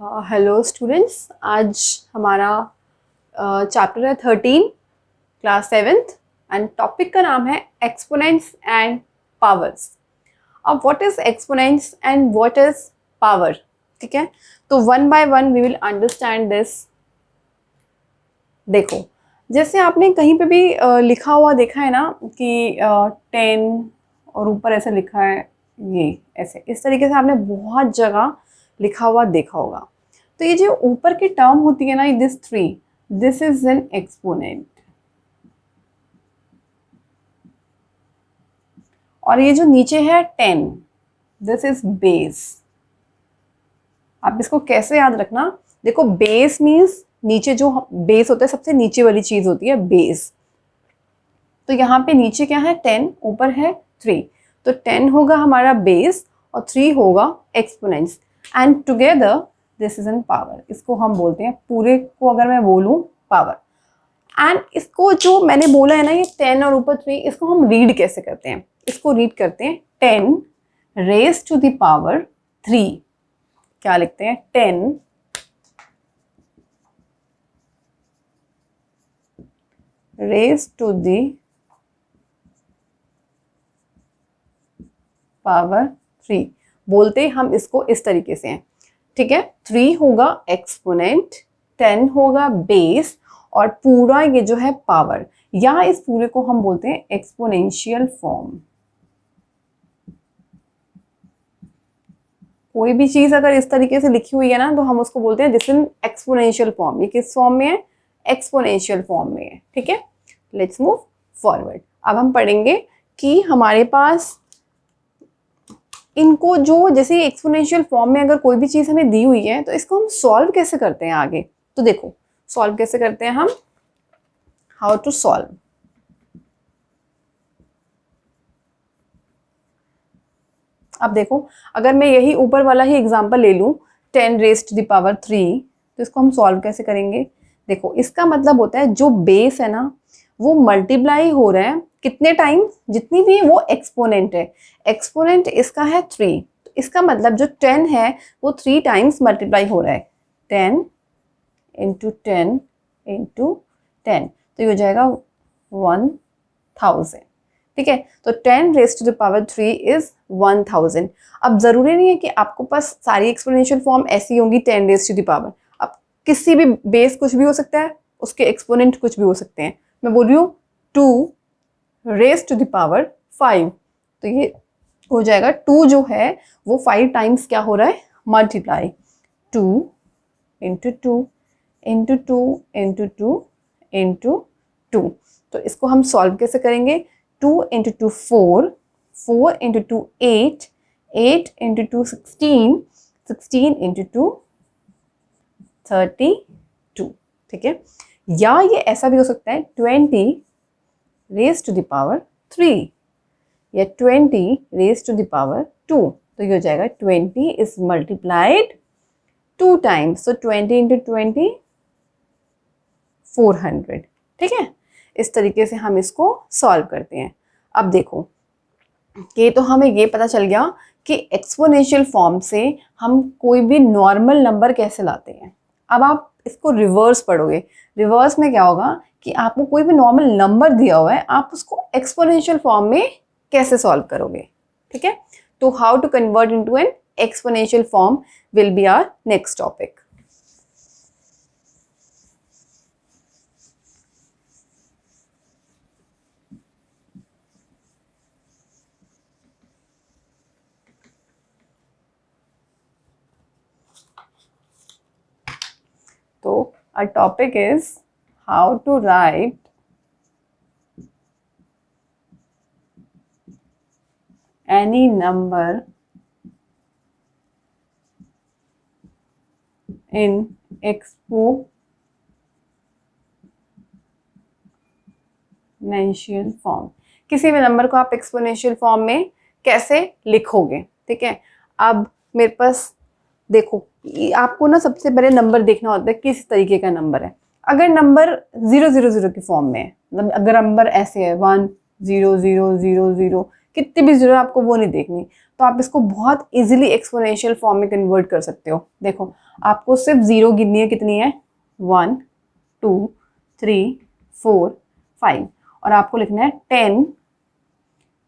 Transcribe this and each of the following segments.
Hello students, आज हमारा chapter है 13, क्लास 7th एंड टॉपिक का नाम है एक्सपोनेंट्स एंड पावर्स। अब what is exponents and what is power, ठीक है। तो one by one we will understand this. देखो, जैसे आपने कहीं पे भी लिखा हुआ देखा है ना कि 10 और ऊपर ऐसे लिखा है, ये ऐसे इस तरीके से आपने बहुत जगह लिखा हुआ देखा होगा। तो ये जो ऊपर की टर्म होती है ना, this 3, this is N exponent. और ये जो नीचे है 10, दिस इज बेस। आप इसको कैसे याद रखना, देखो बेस मीन्स नीचे, जो बेस होता है सबसे नीचे वाली चीज होती है बेस। तो यहाँ पे नीचे क्या है 10, ऊपर है 3, तो 10 होगा हमारा बेस और 3 होगा exponents and together this is N power. इसको हम बोलते हैं, पूरे को अगर मैं बोलूँ, पावर। एंड इसको जो मैंने बोला है ना, ये 10 और ऊपर 3, इसको हम रीड कैसे करते हैं? इसको रीड करते हैं 10 रेज टू द पावर 3। क्या लिखते हैं? 10 रेज टू द पावर 3 बोलते हम इसको इस तरीके से हैं, ठीक है। 3 होगा एक्सपोनेंट, 10 होगा बेस और पूरा ये जो है पावर, या इस पूरे को हम बोलते हैं एक्सपोनेंशियल फॉर्म। कोई भी चीज अगर इस तरीके से लिखी हुई है ना, तो हम उसको बोलते हैं दिस इन एक्सपोनेंशियल फॉर्म। ये किस फॉर्म में है? एक्सपोनेंशियल फॉर्म में है, ठीक है। Let's move forward. अब हम पढ़ेंगे कि हमारे पास इनको जो, जैसे एक्सपोनेंशियल फॉर्म में अगर कोई भी चीज़ हमें दी हुई है, तो इसको हम सॉल्व कैसे करते हैं आगे। तो देखो सॉल्व कैसे करते हैं हम, हाउ टू सॉल्व। अब देखो, अगर मैं यही ऊपर वाला ही एग्जांपल ले लूं, 10 रेज टू द पावर 3, तो इसको हम सॉल्व कैसे करेंगे? देखो, इसका मतलब होता है जो बेस है ना, वो मल्टीप्लाई हो रहा है कितने टाइम, जितनी भी वो एक्सपोनेंट है। एक्सपोनेंट इसका है 3, तो इसका मतलब जो 10 है वो 3 टाइम्स मल्टीप्लाई हो रहा है। 10 इंटू 10 इंटू 10, तो ये हो जाएगा 1000, ठीक है। तो 10 raise to the power 3 is 1000। अब जरूरी नहीं है कि आपको पास सारी एक्सपोनेंशियल फॉर्म ऐसी होंगी 10 रेज टू द पावर। अब किसी भी बेस कुछ भी हो सकता है, उसके एक्सपोनेंट कुछ भी हो सकते हैं। मैं बोल रही हूँ 2 रेज टू द पावर 5, तो ये हो जाएगा 2 जो है वो 5 टाइम्स क्या हो रहा है, multiply. 2 into 2 into 2 into 2 into 2। तो इसको हम सॉल्व कैसे करेंगे? 2 इंटू 2 4, 4 इंटू 2 8, 8 इंटू 2 16, 16 इंटू 2 32, ठीक है। या ये ऐसा भी हो सकता है 20 रेज टू द पावर 3 या 20 रेज टू द पावर 2। तो ये हो जाएगा 20 is multiplied 2 times, so 20 into 20 400, ठीक है। इस तरीके से हम इसको सॉल्व करते हैं। अब देखो, ये तो हमें ये पता चल गया कि एक्सपोनेंशियल फॉर्म से हम कोई भी नॉर्मल नंबर कैसे लाते हैं। अब आप इसको रिवर्स पढ़ोगे। रिवर्स में क्या होगा कि आपको कोई भी नॉर्मल नंबर दिया हुआ है, आप उसको एक्सपोनेंशियल फॉर्म में कैसे सॉल्व करोगे, ठीक है। तो how to convert into an exponential form will be our next topic. So our topic is how to write any number in exponential form. किसी भी नंबर को आप एक्सपोनेंशियल फॉर्म में कैसे लिखोगे, ठीक है। अब मेरे पास देखो, आपको ना सबसे पहले नंबर देखना होता है किस तरीके का नंबर है। अगर नंबर 000 की फॉर्म में है, मतलब अगर नंबर ऐसे है 1 0 0 0 0, कितनी भी जीरो आपको वो नहीं देखनी। तो आप इसको बहुत इजीली एक्सपोनेंशियल फॉर्म में कन्वर्ट कर सकते हो। देखो आपको सिर्फ जीरो गिननी है, कितनी है 1 2 3 4 5 और आपको लिखना है 10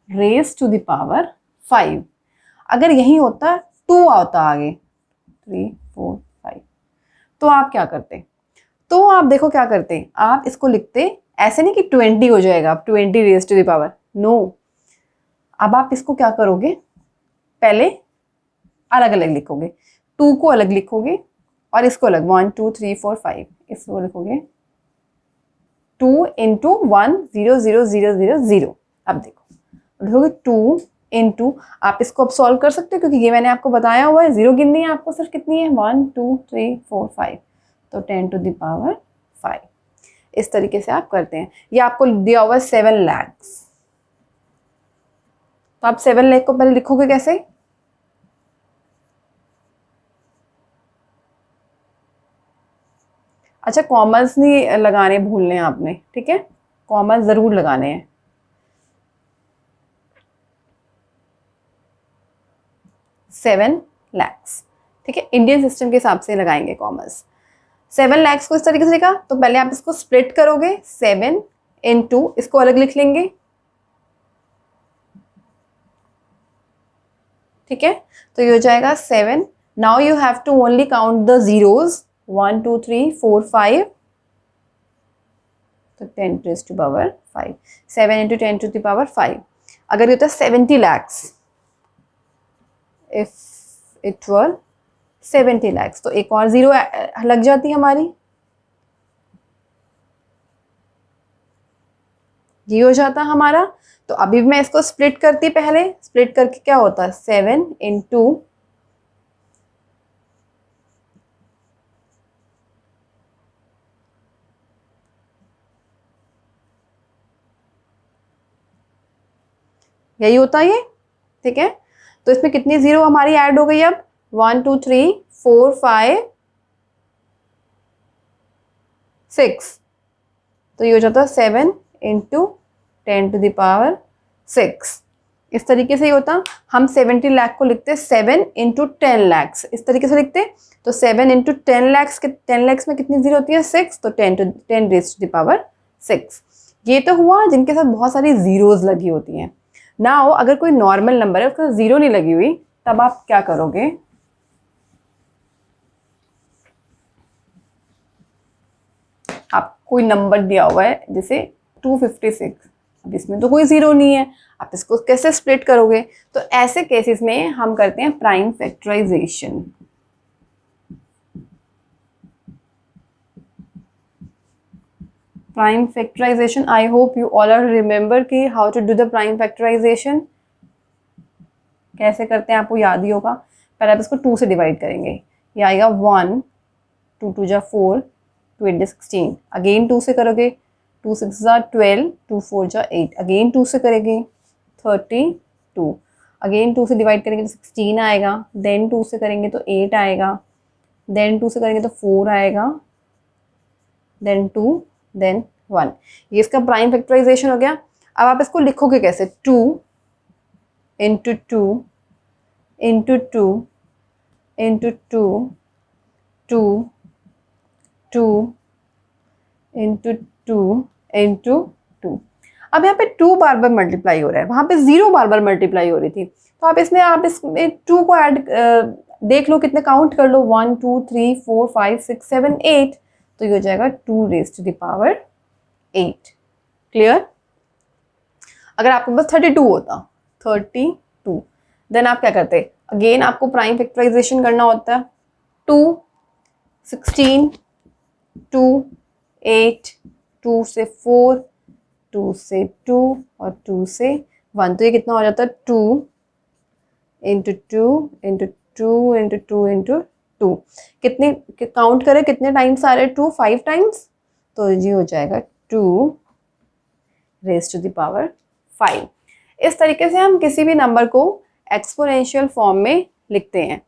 रेज टू द पावर 5। अगर यही होता 2 आता आगे 3 4 5 तो आप क्या करते? तो आप देखो क्या करते, आप इसको लिखते ऐसे नहीं कि 20 हो जाएगा, आप 20 raise to the power, no. अब आप इसको क्या करोगे, पहले अलग अलग लिखोगे, 2 को अलग लिखोगे और इसको अलग, 1 2 3 4 5, इसको लिखोगे 2 इंटू 1 0 0 0 0 0। अब देखो लिखोगे 2 इंटू, आप इसको अब सॉल्व कर सकते हो क्योंकि ये मैंने आपको बताया हुआ है, जीरो गिननी है आपको, सिर्फ कितनी है 1 2 3 4 5, तो 10 टू द पावर 5। इस तरीके से आप करते हैं। ये आपको दिया हुआ है 7 लाख, तो आप 7 लाख को पहले लिखोगे कैसे, अच्छा कॉमर्स नहीं लगाने भूलने हैं आपने, ठीक है, कॉमर्स जरूर लगाने हैं। 7 लाख, ठीक है, इंडियन सिस्टम के हिसाब से लगाएंगे कॉमर्स। 7 लाख को इस तरीके से लिखा, तो पहले आप इसको स्प्लिट करोगे, 7 इंटू, इसको अलग लिख लेंगे, ठीक है, तो ये हो जाएगा 7। Now you have to only count the zeros, 1 2 3 4 5, तो 10 raise to power 5, 7 into 10 to the power 5। अगर ये होता है 70 lakh, if it were 70 lakh, तो एक और जीरो लग जाती हमारी, ये हो जाता हमारा। तो अभी मैं इसको स्प्लिट करती, पहले स्प्लिट करके क्या होता है 7 इंटू, यही होता है ये, ठीक है। तो इसमें कितनी जीरो हमारी ऐड हो गई अब, 1 2 3 4 5 6, तो ये हो जाता है 7 इंटू 10 टू द पावर 6। इस तरीके से ही होता, हम 70 लाख को लिखते 7 इंटू 10 लाख, इस तरीके से लिखते, तो 7 इंटू 10 लाख, 10 लाख में कितनी जीरो होती है 6, तो 10 रेज़ टू द पावर 6। ये तो हुआ जिनके साथ बहुत सारी जीरोज लगी होती हैं। नाउ अगर कोई नॉर्मल नंबर है उसका जीरो नहीं लगी हुई, तब आप क्या करोगे, आप कोई नंबर दिया हुआ है जैसे 256, अब इसमें तो कोई जीरो नहीं है, आप इसको कैसे स्प्लिट करोगे, तो ऐसे केसेस में हम करते हैं prime factorization. Prime factorization, I hope you all are remember कि how to do the prime factorization, कैसे करते हैं आपको याद ही होगा। पहले आप इसको 2 से डिवाइड करेंगे, ये आएगा 1 2 2 जा 4 2 8 जा 16, अगेन 2 से करोगे, 2 6 जा 12 2 4 जा 8, अगेन 2 से करेंगे 32, अगेन 2 से डिवाइड करेंगे तो 16 आएगा, देन 2 से करेंगे तो 8 आएगा, देन 2 से करेंगे तो 4 आएगा, देन 2 देन 1। ये इसका प्राइम फैक्टराइजेशन हो गया। अब आप इसको लिखोगे कैसे, 2 into 2 into 2 into 2 2 2 into 2 into 2। अब यहाँ पे 2 बार बार मल्टीप्लाई हो रहा है, वहाँ पे 0 बार बार मल्टीप्लाई हो रही थी, तो आप इसमें 2 को ऐड देख लो, कितने काउंट कर लो, 1 2 3 4 5 6 7 8, तो ये हो जाएगा 2 raise to the power 8। Clear. अगर आपके पास 32 होता, 32, देन आप क्या करते, अगेन आपको प्राइम फैक्टराइजेशन करना होता है, 2 16 2 8 2 से 4 2 से 2 और 2 से 1, तो ये कितना हो जाता है 2 इंटू 2 इंटू 2 इंटू 2 इंटू 2। कितने काउंट करें, कितने टाइम्स आ रहे हैं 2, 5 टाइम्स, तो ये हो जाएगा 2 रेज़ टू द पावर 5। इस तरीके से हम किसी भी नंबर को एक्सपोनेंशियल फॉर्म में लिखते हैं।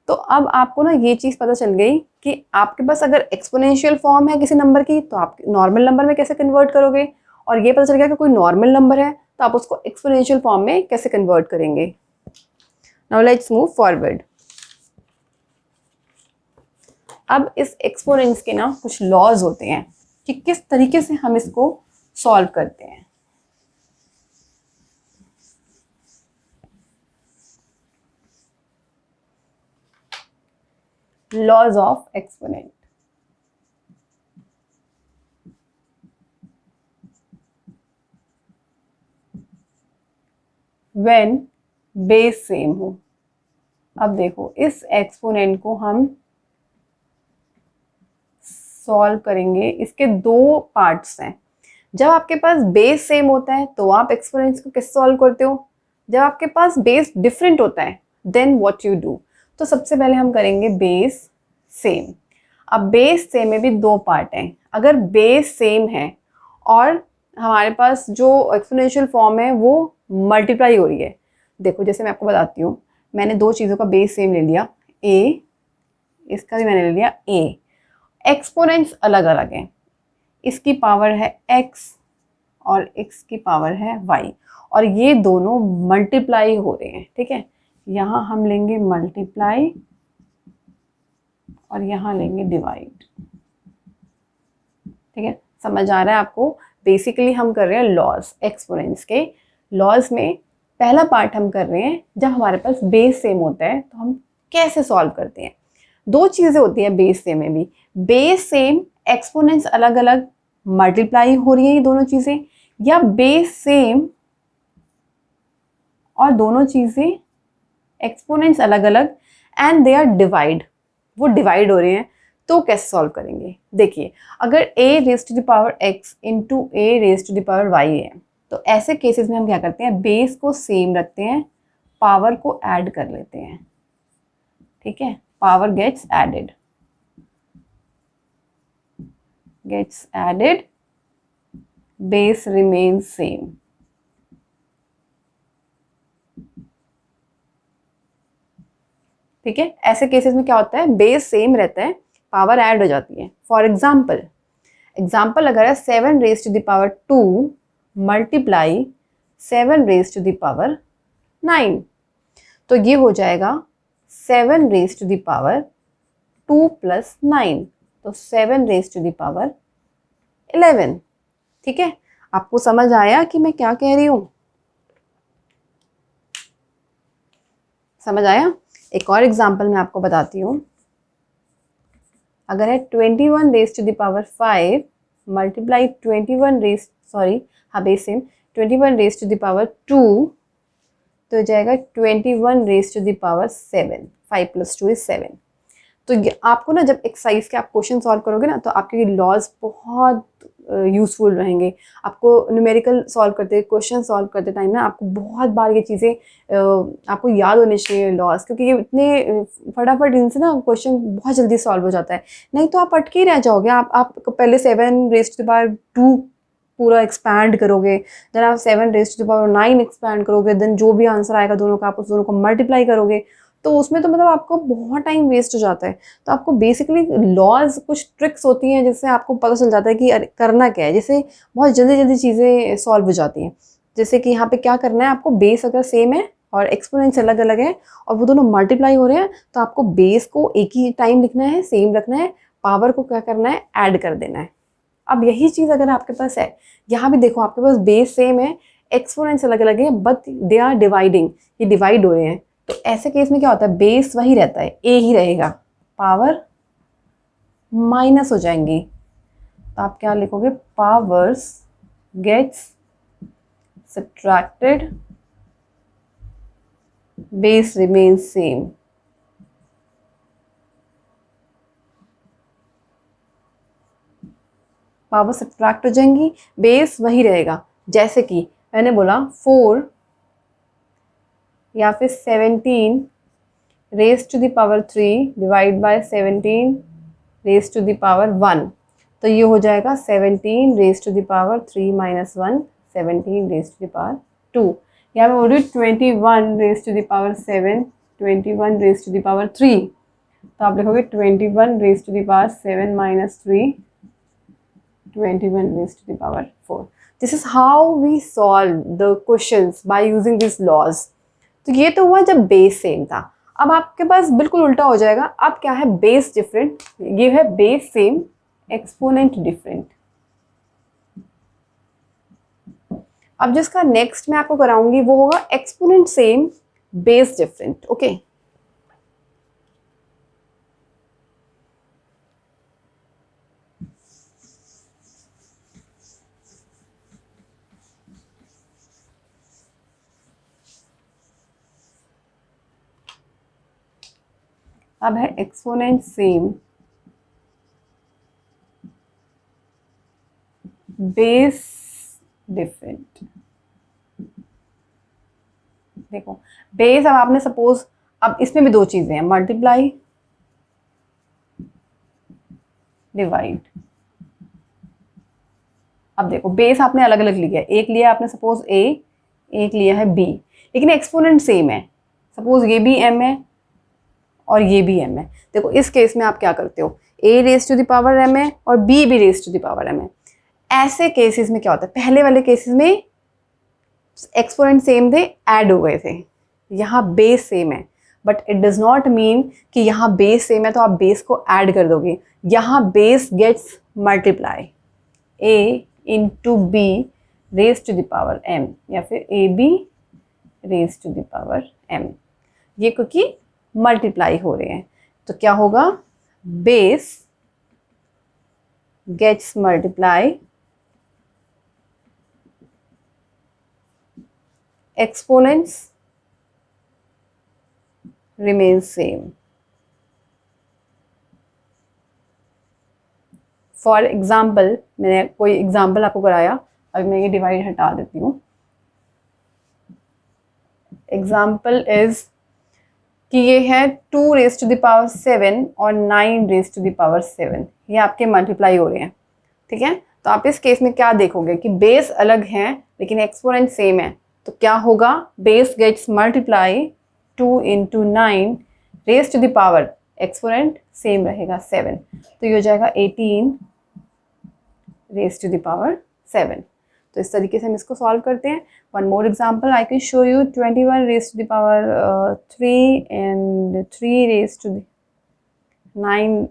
तो अब आपको ना ये चीज़ पता चल गई कि आपके पास अगर एक्सपोनेंशियल फॉर्म है किसी नंबर की, तो आप नॉर्मल नंबर में कैसे कन्वर्ट करोगे, और ये पता चल गया कि कोई नॉर्मल नंबर है तो आप उसको एक्सपोनेंशियल फॉर्म में कैसे कन्वर्ट करेंगे। Now let's move forward. अब इस एक्सपोनेंट्स के ना कुछ लॉज होते हैं कि किस तरीके से हम इसको सॉल्व करते हैं। Laws of exponent. When base same हो। अब देखो इस एक्सपोनेंट को हम सॉल्व करेंगे, इसके दो पार्ट्स हैं। जब आपके पास बेस सेम होता है तो आप एक्सपोनेंट्स को कैसे सॉल्व करते हो? जब आपके पास बेस डिफरेंट होता है देन व्हाट यू डू। तो सबसे पहले हम करेंगे बेस सेम। अब बेस सेम में भी दो पार्ट हैं। अगर बेस सेम है और हमारे पास जो एक्सपोनेंशियल फॉर्म है वो मल्टीप्लाई हो रही है, देखो जैसे मैं आपको बताती हूँ, मैंने दो चीज़ों का बेस सेम ले लिया, ए, इसका भी मैंने ले लिया ए। एक्सपोनेंट्स अलग अलग हैं, इसकी पावर है x और x की पावर है y, और ये दोनों मल्टीप्लाई हो रहे हैं। ठीक है, यहाँ हम लेंगे मल्टीप्लाई और यहाँ लेंगे डिवाइड। ठीक है, समझ आ रहा है आपको? बेसिकली हम कर रहे हैं लॉज, एक्सपोनेंट्स के लॉज में पहला पार्ट हम कर रहे हैं जब हमारे पास बेस सेम होता है तो हम कैसे सॉल्व करते हैं। दो चीज़ें होती हैं बेस सेम में भी, बेस सेम एक्सपोनेंट्स अलग अलग मल्टीप्लाई हो रही हैं ये दोनों चीज़ें, या बेस सेम और दोनों चीज़ें एक्सपोनेंट्स अलग अलग एंड दे आर डिवाइड, वो डिवाइड हो रहे हैं। तो कैसे सॉल्व करेंगे? देखिए, अगर a raise to the power x into a raise to the power y है तो ऐसे केसेस में हम क्या करते हैं, बेस को सेम रखते हैं, पावर को ऐड कर लेते हैं। ठीक है, power gets added, base remains same. ठीक है, ऐसे केसेस में क्या होता है, बेस सेम रहता है, पावर ऐड हो जाती है। फॉर एग्जाम्पल अगर है 7 raise to the power 2 multiply 7 raise to the power 9, तो ये हो जाएगा 7 raise to the power 2 plus 9, तो 7 रेज टू द पावर 11। ठीक है, आपको समझ आया कि मैं क्या कह रही हूँ? समझ आया? एक और एग्जांपल मैं आपको बताती हूँ। अगर है 21 raise to the power 5 multiply 21 raise to the power 2, तो हो जाएगा 21 raise to the power 7। 5 plus 2 is 7। तो आपको ना जब एक्सरसाइज के आप क्वेश्चन सॉल्व करोगे ना तो आपके लॉज बहुत यूज़फुल रहेंगे। आपको न्यूमेरिकल सॉल्व करते, क्वेश्चन सॉल्व करते टाइम ना आपको बहुत बार ये चीज़ें आपको याद होने चाहिए लॉज, क्योंकि ये इतने फटाफट इनसे ना क्वेश्चन बहुत जल्दी सॉल्व हो जाता है। नहीं तो आप अटके ही रह जाओगे। आप पहले 7 रेज टू द पावर 2 पूरा एक्सपैंड करोगे, देन आप 7 raise to the power 9 expand करोगे, देन जो भी आंसर आएगा दोनों का आप उस दोनों को मल्टीप्लाई करोगे, तो उसमें तो मतलब आपको बहुत टाइम वेस्ट हो जाता है। तो आपको बेसिकली लॉज कुछ ट्रिक्स होती हैं जिससे आपको पता चल जाता है कि करना क्या है, जिससे बहुत जल्दी जल्दी चीज़ें सॉल्व हो जाती हैं। जैसे कि यहाँ पे क्या करना है, आपको बेस अगर सेम है और एक्सपोनेंट्स अलग अलग है और वो दोनों मल्टीप्लाई हो रहे हैं, तो आपको बेस को एक ही टाइम लिखना है, सेम रखना है, पावर को क्या करना है, ऐड कर देना है। अब यही चीज़ अगर आपके पास है, यहाँ भी देखो आपके पास बेस सेम है, एक्सपोनेंट्स अलग अलग है, बट दे आर डिवाइडिंग, ये डिवाइड हो रहे हैं। तो ऐसे केस में क्या होता है, बेस वही रहता है, ए ही रहेगा, पावर माइनस हो जाएंगी। तो आप क्या लिखोगे, powers gets subtracted, base remains same. Power subtract हो जाएंगी, बेस वही रहेगा। जैसे कि मैंने बोला 4 या फिर 17 raise to the power 3 divide by 17 raise to the power 1, तो ये हो जाएगा 17 raise to the power 3 minus 1, 17 raise to the power 2। यहाँ पे बोल रही हूँ 21 raise to the power 7, 21 raise to the power 3, तो आप लिखोगे 21 raise to the power 7 minus 3, 21 raised to the power 4. This is how we solve the questions by using these laws. तो ये तो हुआ जब बेस सेम था। अब आपके पास बिल्कुल उल्टा हो जाएगा। अब क्या है, बेस डिफरेंट, ये है बेस सेम एक्सपोनेंट डिफरेंट। अब जिसका नेक्स्ट मैं आपको कराऊंगी वो होगा exponent same base different. Okay, अब है एक्सपोनेंट सेम बेस डिफरेंट। देखो बेस, अब आपने सपोज, अब इसमें भी दो चीजें हैं, मल्टीप्लाई डिवाइड। अब देखो बेस आपने अलग अलग लिया है, एक लिया आपने सपोज ए, एक लिया है बी, लेकिन एक्सपोनेंट सेम है। सपोज ये भी एम है और ये भी एम है। देखो इस केस में आप क्या करते हो, a raise to the power m है और बी भी raise to the power m है। ऐसे केसेस में क्या होता है, पहले वाले केसेस में एक्सपोनेंट सेम थे, ऐड हो गए थे, यहाँ बेस सेम है, but it does not mean कि यहाँ बेस सेम है तो आप बेस को ऐड कर दोगे। यहाँ base gets multiply, A into B raise to the power M, या फिर A B raise to the power M, ये क्योंकि मल्टीप्लाई हो रहे हैं। तो क्या होगा, base gets multiply, exponents remain same. For example, मैंने कोई एग्जाम्पल आपको कराया, अभी मैं ये डिवाइड हटा देती हूँ। एग्जाम्पल इज कि ये है 2 रेज टू द पावर 7 और 9 रेज टू द पावर 7, ये आपके मल्टीप्लाई हो रहे हैं। ठीक है, तो आप इस केस में क्या देखोगे कि बेस अलग हैं लेकिन एक्सपोनेंट सेम है। तो क्या होगा, base gets multiply 2 into 9 raise to the power, exponent same रहेगा 7, तो ये हो जाएगा 18 रेज टू द पावर 7। तो इस तरीके से हम इसको सॉल्व करते हैं। One more example I can show you, 21 raise to the power 3 and 3 raise to the 9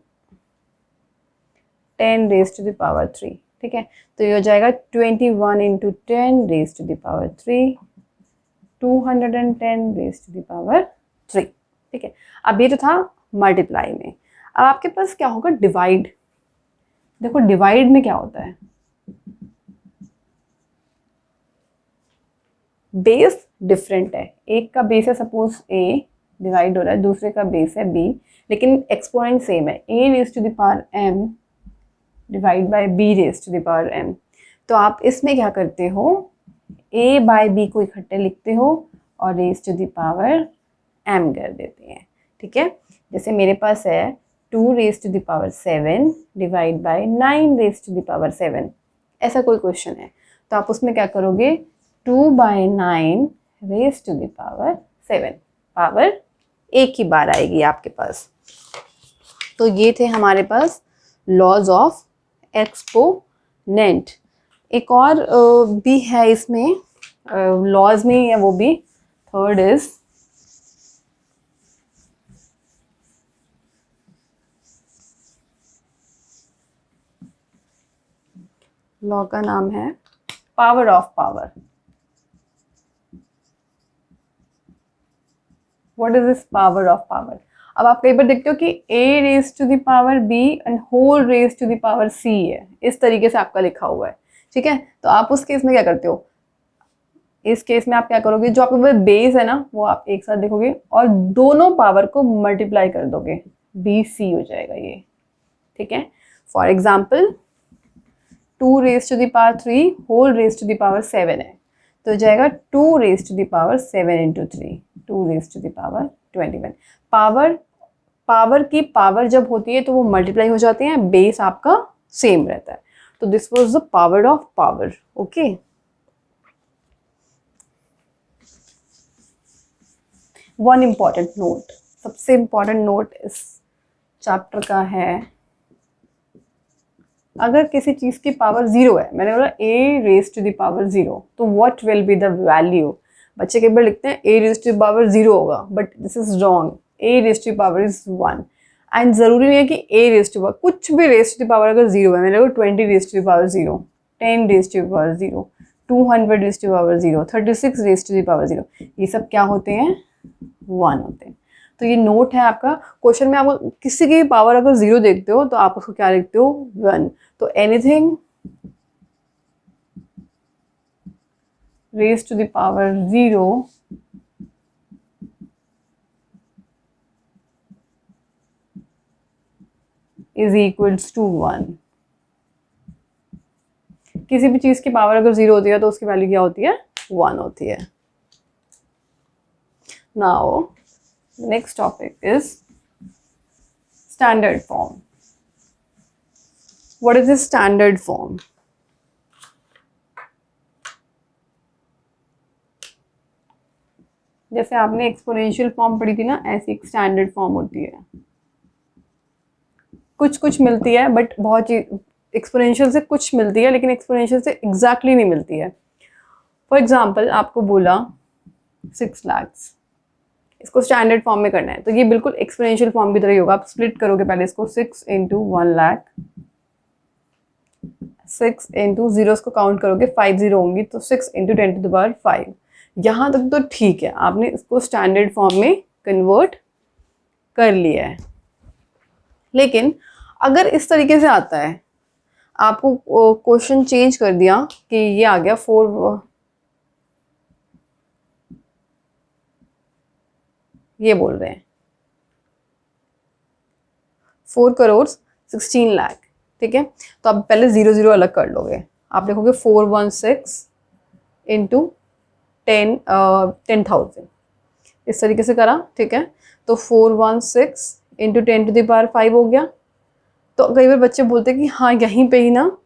10 raise to the power 3। ठीक है, तो ये हो जाएगा 21 into 10 raise to the power 3, 210 raise to the power 3। ठीक है, अब ये तो था मल्टीप्लाई में। अब आपके पास क्या होगा, डिवाइड। देखो डिवाइड में क्या होता है, बेस डिफरेंट है, एक का बेस है सपोज ए, डिवाइड हो रहा है, दूसरे का बेस है बी, लेकिन एक्सपोनेंट सेम है, a raise to the power m divide by b raise to the power m. तो आप इसमें क्या करते हो, ए बाय बी को इकट्ठे लिखते हो और raise to the power M कर देते हैं। ठीक है, जैसे मेरे पास है 2 raise to the power 7 divide by 9 raise to the power 7, ऐसा कोई क्वेश्चन है तो आप उसमें क्या करोगे, 2 by 9 raise to the power 7, power एक ही बार आएगी आपके पास। तो ये थे हमारे पास लॉज ऑफ एक्सपोनेंट। एक और भी है इसमें लॉज में है, वो भी थर्ड इज लॉ का नाम है power of power. What is this power of power? अब आप कई बार देखते हो कि a raise to the power b and whole raise to the power c है, इस तरीके से आपका लिखा हुआ है। ठीक है, तो आप उस केस में क्या करते हो, इस केस में आप क्या करोगे, जो आपके पास बेस है ना वो आप एक साथ देखोगे और दोनों पावर को मल्टीप्लाई कर दोगे, बी सी हो जाएगा ये। ठीक है, for example 2 raise to the power 3 whole raise to the power 7 है, तो हो जाएगा 2 raise to the power 7 into 3, 2 raise to the power 21। Power की पावर जब होती है तो वो मल्टीप्लाई हो जाते हैं, बेस आपका सेम रहता है। तो this was the power of power. Okay, one important note, सबसे इम्पॉर्टेंट नोट इस चैप्टर का है, अगर किसी चीज की पावर 0 है, मैंने बोला a raise to the power 0, तो what will be the value, बच्चे कई बार लिखते हैं a raise to the power 0 होगा, but this is wrong, a raise to the power is 1। And ज़रूरी नहीं है कि a रेज़ टू पावर, कुछ भी रेज़ टू द पावर अगर 0 है, मेरे को 20 raise to the power 0, 10 raise to the power 0, 200 raise to the power 0, 36 raise to the power 0, ये सब क्या होते हैं? 1 होते हैं। तो ये नोट है आपका, क्वेश्चन में आपको किसी की पावर अगर 0 देखते हो तो आप उसको क्या लिखते हो? 1। तो anything raise to the power 0 is equals to 1। किसी भी चीज की पावर अगर 0 होती है तो उसकी वैल्यू क्या होती है? 1 होती है। Now next topic is standard form. What is the standard form? जैसे आपने एक्सपोनेंशियल फॉर्म पढ़ी थी ना, ऐसी एक स्टैंडर्ड फॉर्म होती है। कुछ कुछ मिलती है, बट बहुत चीज एक्सपोनेंशियल से कुछ मिलती है, लेकिन एक्सपोनेंशियल से एग्जैक्टली नहीं मिलती है। फॉर एग्जाम्पल आपको बोला 6 लाख, इसको स्टैंडर्ड फॉर्म में करना है, तो ये बिल्कुल एक्सपोनेंशियल फॉर्म की तरह ही होगा। आप स्प्लिट करोगे पहले इसको 6 इंटू 1 लाख, 6 इंटू जीरोस को काउंट करोगे 5 जीरो होंगी, तो 6 इंटू 10 टू द पावर 5। यहाँ तक तो ठीक है, आपने इसको स्टैंडर्ड फॉर्म में कन्वर्ट कर लिया है। लेकिन अगर इस तरीके से आता है, आपको क्वेश्चन चेंज कर दिया कि ये आ गया 4, ये बोल रहे हैं 4 करोड़ 16 लाख, ठीक है। तो आप पहले 0 0 अलग कर लोगे, आप देखोगे 416 इंटू 10,000, इस तरीके से करा, ठीक है। तो 416 इंटू 10 टू द पावर 5 हो गया। तो कई बार बच्चे बोलते हैं कि हाँ यहीं पे ही ना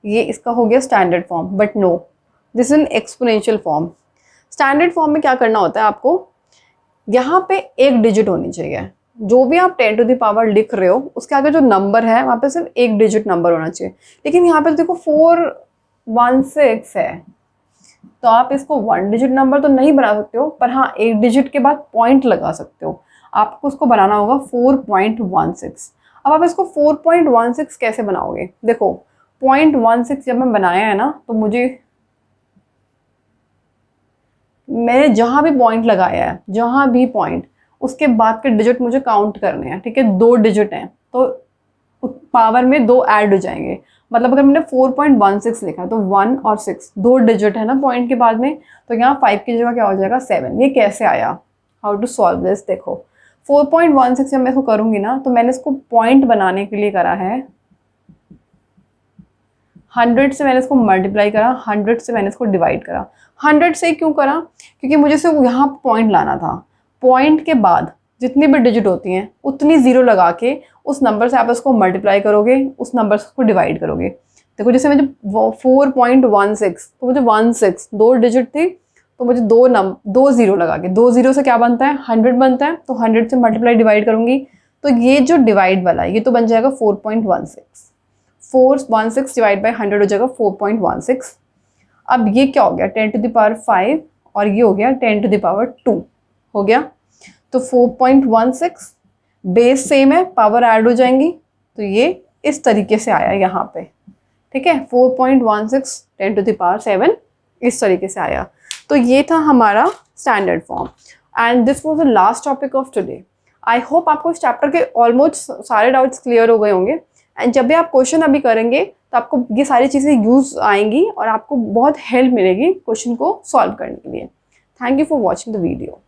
ये इसका हो गया standard form, but no, this is an exponential form. Standard form में क्या करना होता है आपको, यहाँ पे एक डिजिट होनी चाहिए। जो भी आप 10 टू द पावर लिख रहे हो उसके आगे जो नंबर है वहाँ पे सिर्फ एक डिजिट नंबर होना चाहिए। लेकिन यहाँ पे देखो 416 है, तो आप इसको 1 डिजिट नंबर तो नहीं बना सकते हो, पर हाँ एक डिजिट के बाद पॉइंट लगा सकते हो। आपको उसको बनाना होगा 4.16। अब आप इसको 4.16 कैसे बनाओगे? देखो 0.16 जब मैं बनाया है ना, तो मैंने जहाँ भी पॉइंट लगाया है, जहाँ भी पॉइंट, उसके बाद के डिजिट मुझे काउंट करने हैं, ठीक है। 2 डिजिट हैं तो पावर में 2 ऐड हो जाएंगे। मतलब अगर मैंने 4.16 लिखा है तो 1 और 6 2 डिजिट है ना पॉइंट के बाद में, तो यहाँ 5 की जगह क्या हो जाएगा 7। ये कैसे आया? How to solve this? देखो 4.16 जब मैं इसको करूँगी ना, तो मैंने इसको पॉइंट बनाने के लिए करा है 100 से, मैंने इसको मल्टीप्लाई करा, 100 से मैंने इसको डिवाइड करा। 100 से क्यों करा? क्योंकि मुझे सिर्फ यहाँ पॉइंट लाना था। पॉइंट के बाद जितनी भी डिजिट होती हैं उतनी जीरो लगा के उस नंबर से आप इसको मल्टीप्लाई करोगे, उस नंबर से उसको डिवाइड करोगे। देखो जैसे मुझे 4.16, तो मुझे 16 2 डिजिट थी, तो मुझे 2 जीरो लगा के, 2 जीरो से क्या बनता है? 100 बनता है। तो 100 से मल्टीप्लाई डिवाइड करूँगी, तो ये जो डिवाइड वाला है ये तो बन जाएगा 4.16। 416 डिवाइड बाई 100 हो जाएगा 4.16। अब ये क्या हो गया? 10 टू द पावर 5, और ये हो गया 10 टू द पावर 2 हो गया। तो 4.16 बेस सेम है, पावर ऐड हो जाएंगी, तो ये इस तरीके से आया यहाँ पे, ठीक है। 4.16 10 टू द पावर 7 इस तरीके से आया। तो ये था हमारा standard form, and this was the last topic of today. I hope आपको इस चैप्टर के ऑलमोस्ट सारे डाउट्स क्लियर हो गए होंगे, एंड जब भी आप क्वेश्चन अभी करेंगे तो आपको ये सारी चीज़ें यूज आएंगी और आपको बहुत हेल्प मिलेगी क्वेश्चन को सॉल्व करने के लिए। Thank you for watching the video.